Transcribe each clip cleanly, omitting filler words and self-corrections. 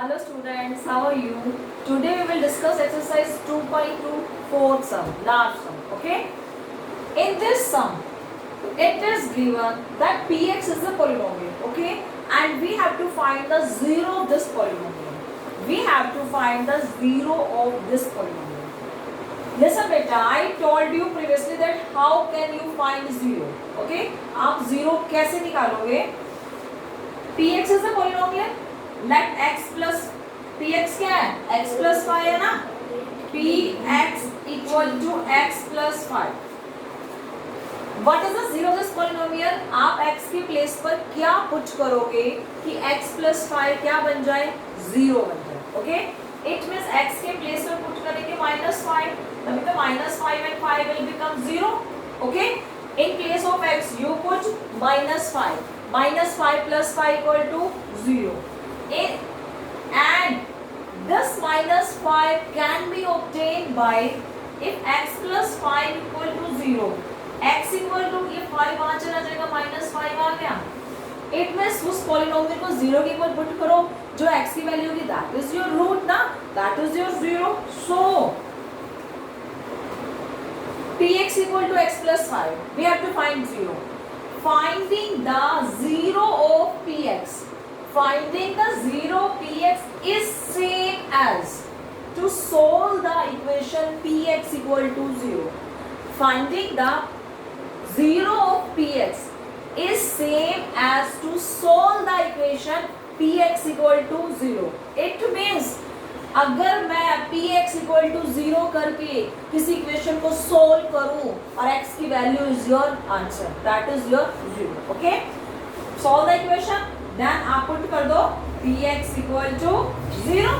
Hello students, how are you? Today we will discuss exercise 2.2 fourth sum, large sum, okay? In this sum, it is given that px is a polynomial, okay? And we have to find the zero of this polynomial. We have to find the zero of this polynomial. Listen beta, I told you previously that how can you find zero, okay? आप zero कैसे निकालोगे? px is a polynomial. Let x plus px क्या है? x plus 5 है ना? px equal to x plus 5. What is the zero of this polynomial? आप x के place पर क्या पुट करोगे कि x plus 5 क्या बन जाए? Zero बन जाए. Okay? It means x के प्लेस पर पुट करेंगे -5. तभी तो -5 and 5 will become 0. Okay? In place of x you put -5. -5 plus 5 equal to 0. And this -5 can be obtained by if x plus 5 equal to 0. x equal to ये 5 वहाँ चला जाएगा -5 आ गया. It means उस polynomial को 0 के ऊपर पुट करो जो x की वैल्यू होगी that is your root ना, that is your 0. So px equal to x plus 5. We have to find 0. Finding the zero of px. Finding the zero px is same as to solve the equation px equal to 0. Finding the zero of px is same as to solve the equation px equal to 0. It means अगर मैं px equal to 0 करके किसी equation को solve करूं और x की value is your answer, that is your 0. Okay, solve the equation, then आप put कर दो px equal to 0.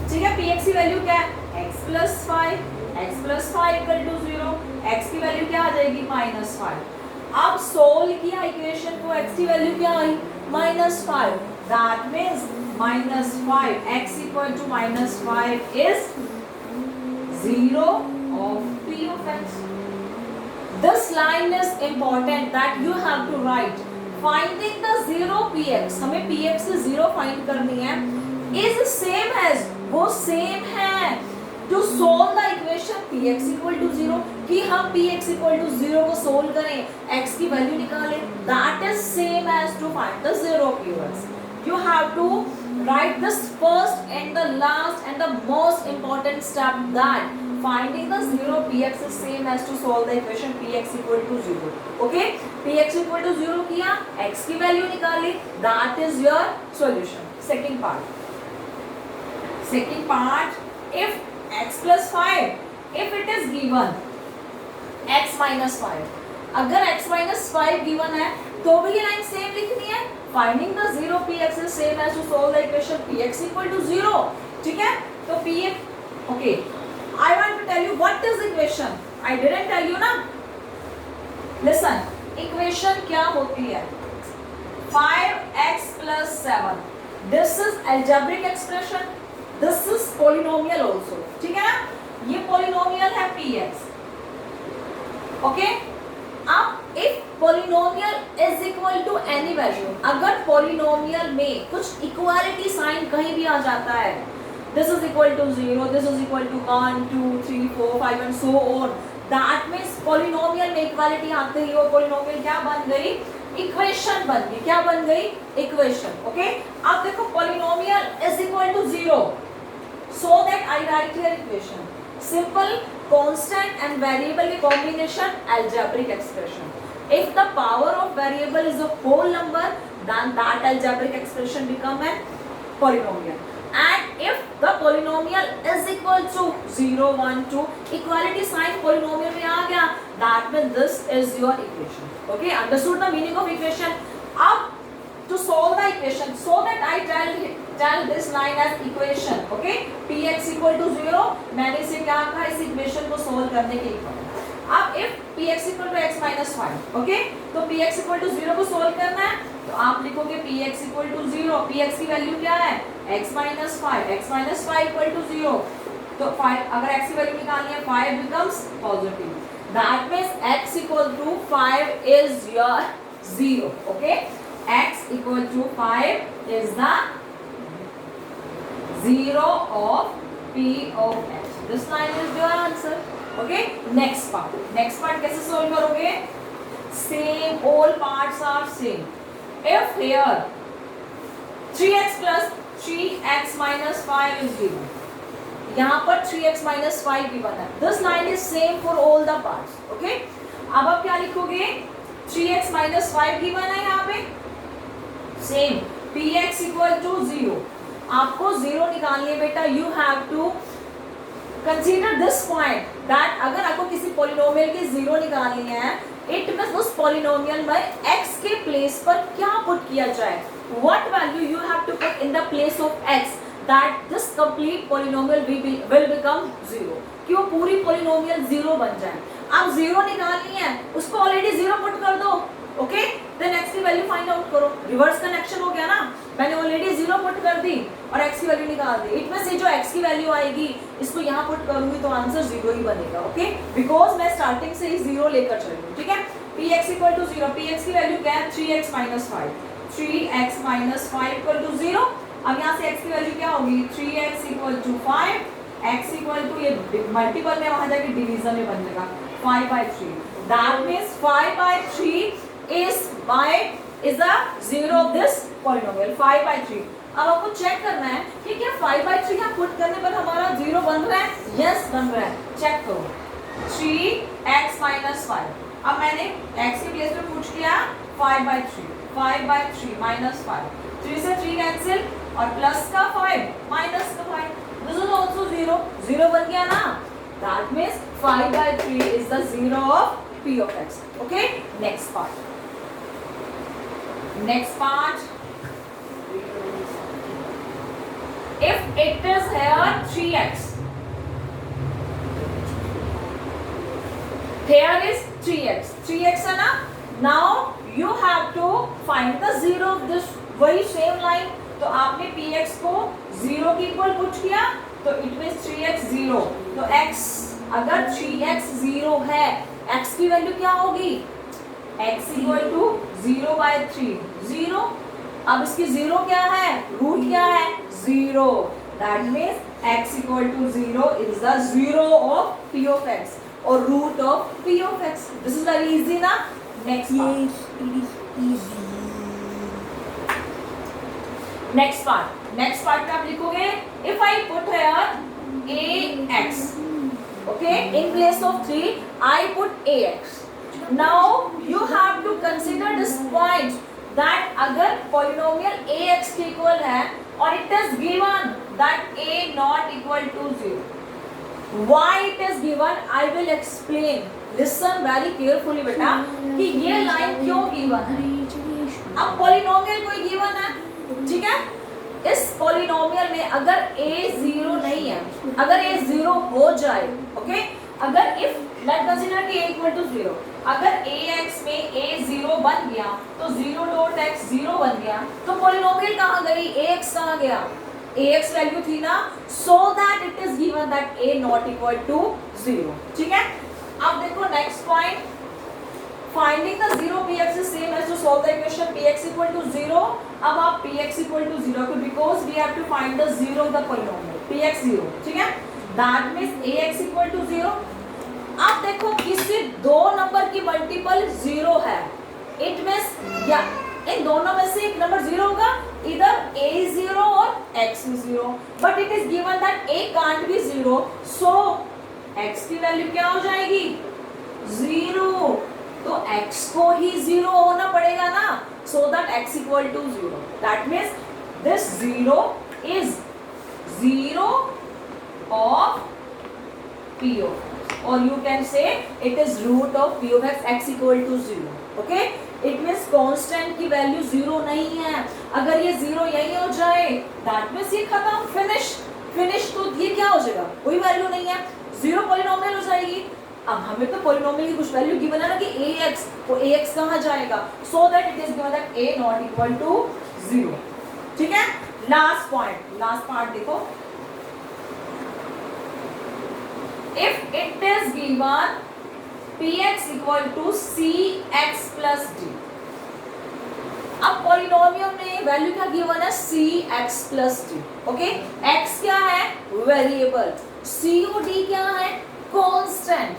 ठीक है, px की वैल्यू क्या है? x plus 5. x plus 5 equal to 0. x की वैल्यू क्या आ जाएगी? -5. अब सोल्व किया इक्वेशन को, x की वैल्यू क्या आई? -5. That means -5 x equal to -5 is 0 of p of x. This line is important that you have to write. Finding the zero px, हमें px से 0 फाइंड करनी है, is same as, वो same है to solve the equation px equal to 0, कि हम px equal to 0 को solve करें, x की वैल्यू निकालें, that is same as to find the zero of px. You have to write this first and the last and the most important step, that finding the zero px is same as to solve the equation px equal to 0. Okay, px equal to 0 किया, x की value निकाली, that is your solution. Second part, if x plus 5, if it is given x minus 5, अगर x minus 5 given है तो भी ये line same लिखनी है. Finding the zero px is same as to solve the equation px equal to 0. ठीक है, तो px, okay, I want to tell you what is equation. I didn't tell you ना. Listen, equation क्या होती है? 5x plus 7. This is algebraic expression. This is polynomial also. ठीक है ना, ये polynomial है px. Okay, अब if polynomial is equal to any value, अगर polynomial में कुछ equality sign कहीं भी आ जाता है, this is equal to 0, this is equal to 1, 2, 3, 4, 5 and so on, that means polynomial में equality आते ही वो polynomial क्या बन गई? Equation बन गई. क्या बन गई? Equation. Okay, अब देखो polynomial is equal to 0, so that I write here equation. Simple constant and variable की combination, algebraic expression. If the power of variable is a whole number, then that algebraic expression become a polynomial. And if the polynomial is equal to 0, 1, 2, equality sign polynomial में आ गया, that means this is your equation. Okay, understood the meaning of equation? अब to solve the equation, so that I tell this line as equation. Okay, px equal to 0, मैंने इसे क्या कहा? इस equation को solve करने के लिए. अब if px equal to x minus 5, okay, तो px equal to 0 को सोल्व करना है, तो आप लिखोगे px equal to 0. px की वैल्यू क्या है? x minus 5. x minus 5 equal to 0. तो 5, अगर x की वैल्यू निकालनी है, 5 becomes positive. That means x equal to 5 is your 0. Okay, x equal to 5 is the 0 of p of x. This line is your answer. Okay, next part कैसे solve करोगे? Same, all parts are same. If here 3x plus 3x minus 5 is given, यहाँ पर 3x minus 5 given है. This line is same for all the parts. Okay, अब आप क्या लिखोगे? 3x minus 5 given है यहाँ पे, same px equal to 0. आपको 0 निकालनी है बेटा. You have to consider this point that अगर आपको किसी पोलिनोमियल की 0 निकालनी है, इट मींस उस पोलिनोमियल में x के प्लेस पर क्या पुट किया जाए, what value you have to put in the place of x that this complete polynomial will become 0, कि वो पूरी पोलिनोमियल 0 बन जाए. अब 0 निकालनी है, उसको ऑलरेडी 0 पुट कर दो. ओके, देन x की वैल्यू फाइंड आउट करो. रिवर्स कनेक्शन हो गया ना, मैंने ऑलरेडी 0 पुट कर दी और x की वैल्यू निकाल दी. इट मींस ये जो x की वैल्यू आएगी इसको यहाँ पुट करूंगी तो आंसर 0 ही बनेगा. ओके, बिकॉज मैं स्टार्टिंग से ही 0 लेकर चल रही हूँ. ठीक है, px इक्वल टू 0. px की वैल्यू क्या है? 3x minus 5. 3x minus 5 equal to 0. अब यहाँ से x की वैल्यू क्या होगी? 3x equal to 5. x equal to, ये मल्टीपल में वहां जाके डिवीजन में बन जाएगा, 5/3. That means 5/3 is the 0 of this polynomial. 5/3. अब आपको चेक करना है कि क्या 5/3 यहाँ पुट करने पर हमारा 0 बन रहा है? यस, बन रहा है. चेक करो. 3x minus 5. अब मैंने x के प्लेस पे पुट किया 5/3. 5/3 minus 5. 3 से 3 कैंसिल और प्लस का 5 माइनस का 5. This is also 0. 0 बन गया ना. That means 5/3 is the 0 of p of x. Okay, next part. If it is here 3x, here is 3x है ना. Now you have to find the 0 of this. वही same line, तो आपने px को 0 की इक्वल पुट किया तो it means 3x 0. तो x, अगर 3x 0 है, x की वैल्यू क्या होगी? x equal to 0/3. 0. अब इसकी 0 क्या है? रूट क्या है? 0. That means x equal to 0 is the 0 of p of x और root of p of x. This is very easy ना. नेक्स्ट पार्ट में आप लिखोगे if I put here ax. Okay, in place of 3 I put ax. Now you have to consider this point that अगर polynomial ax के equal है और it is given that a not equal to 0. Why it is given I will explain. Listen very carefully बेटा कि ये line क्यों given है. अब polynomial कोई given है, ठीक है. इस पॉलिनोमियल में अगर a 0 नहीं है, अगर a 0 हो जाए, ओके, अगर इफ लेट कंसीडर कि a इक्वल टू 0, अगर ax में a 0 बन गया तो 0.x 0 बन गया, तो पॉलिनोमियल कहाँ गई? ax कहाँ गया? ax वैल्यू थी ना. So that it is given that a not equal to 0. ठीक है, अब देखो next point. Finding the 0 px is same as to solve the equation px equal to 0. अब आप px equal to 0 because we have to find the 0 of the polynomial. px 0, ठीक है. That means ax equal to 0. अब देखो किसी दो number की multiple 0 है. It means या इन दोनों में से एक नंबर 0 होगा, either a is 0 और x is 0. But it is given that a can't be 0. So x की वैल्यू क्या हो जाएगी? 0. तो x को ही 0 होना पड़ेगा ना. So that x equal to 0. That means this 0 is 0 of p of x, or you can say it is root of p of x. X equal to 0. Okay? It means constant की value 0 नहीं है. अगर ये 0 यही हो जाए, that means ये खत्म, फिनिश. तो ये क्या हो जाएगा? कोई वैल्यू नहीं है, 0 पॉलिनोमियल हो जाएगी. अब हमें तो पॉलिनोमियल की कुछ वैल्यू गिवन है ना कि ax, तो ax कहाँ जाएगा? So that it is given that a not equal to 0. ठीक है, लास्ट पार्ट देखो. If it is given px equal to cx plus d. अब पॉलिनोमियल में वैल्यू क्या गिवन है, c x plus d. Okay, x क्या है, variable, सी और डी क्या है, कांस्टेंट।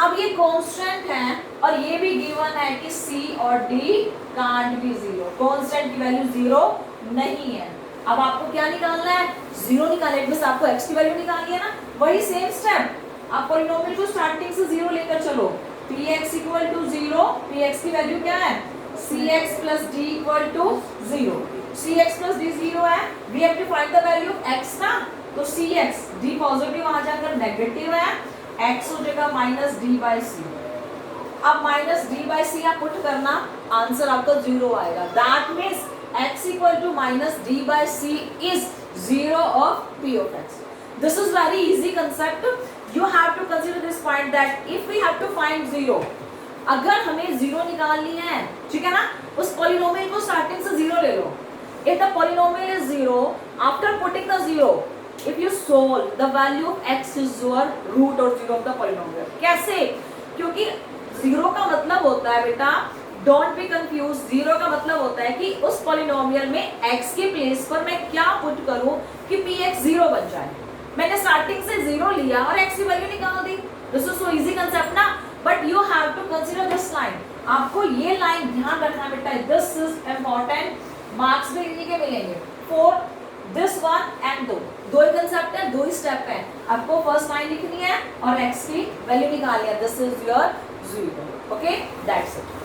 अब ये कांस्टेंट है और ये भी गिवन है कि सी और D can't be zero, constant की वैल्यू जीरो नहीं है। अब आपको क्या निकालना है, जीरो निकालना है, बस आपको एक्स की वैल्यू निकालनी है ना, वही सेम स्टेप, आप पॉलिनोमियल को स्टार्टिंग से जीरो लेकर चलो, p x equal to zero, p x की वैल्यू क्या है, c x plus d equal to zero, c x plus d zero है, we have to find the value of x ना, तो सी एक्स, डी पॉजिटिव आ जाकर negative है, x हो जाएगा माइनस डी बाई सी। अब माइनस डी बाई सी आप पुट करना, आंसर आपका जीरो आएगा, that means x equal to minus d by c is zero of p of x. This is very easy concept. You have to consider this point that if we have to find zero, अगर हमें zero निकालनी है, ठीक है ना, उस polynomial को starting से जीरो ले लो। If the polynomial is zero, after putting the zero, if you solve, the value of x is your root or zero of the polynomial. कैसे? क्योंकि जीरो का मतलब होता है बेटा, डोंट बी कंफ्यूज, जीरो का मतलब होता है कि उस पॉलिनोमियल में x के प्लेस पर मैं क्या पुट करूं कि px जीरो बन जाए। मैंने स्टार्टिंग से जीरो लिया और x की वैल्यू निकाल दी, this is so easy concept ना, but you have to consider this line, आपको ये लाइन ध्यान रखना बेटा, दिस इज इंपॉर्टेंट, मार्क्स भी इन्हीं के मिलेंगे फॉर दिस वन एंड दो ही कंसेप्ट है, दो ही स्टेप है, आपको फर्स्ट लाइन लिखनी है और x की वैल्यू निकालनी है, this is your zero. Okay, that's it.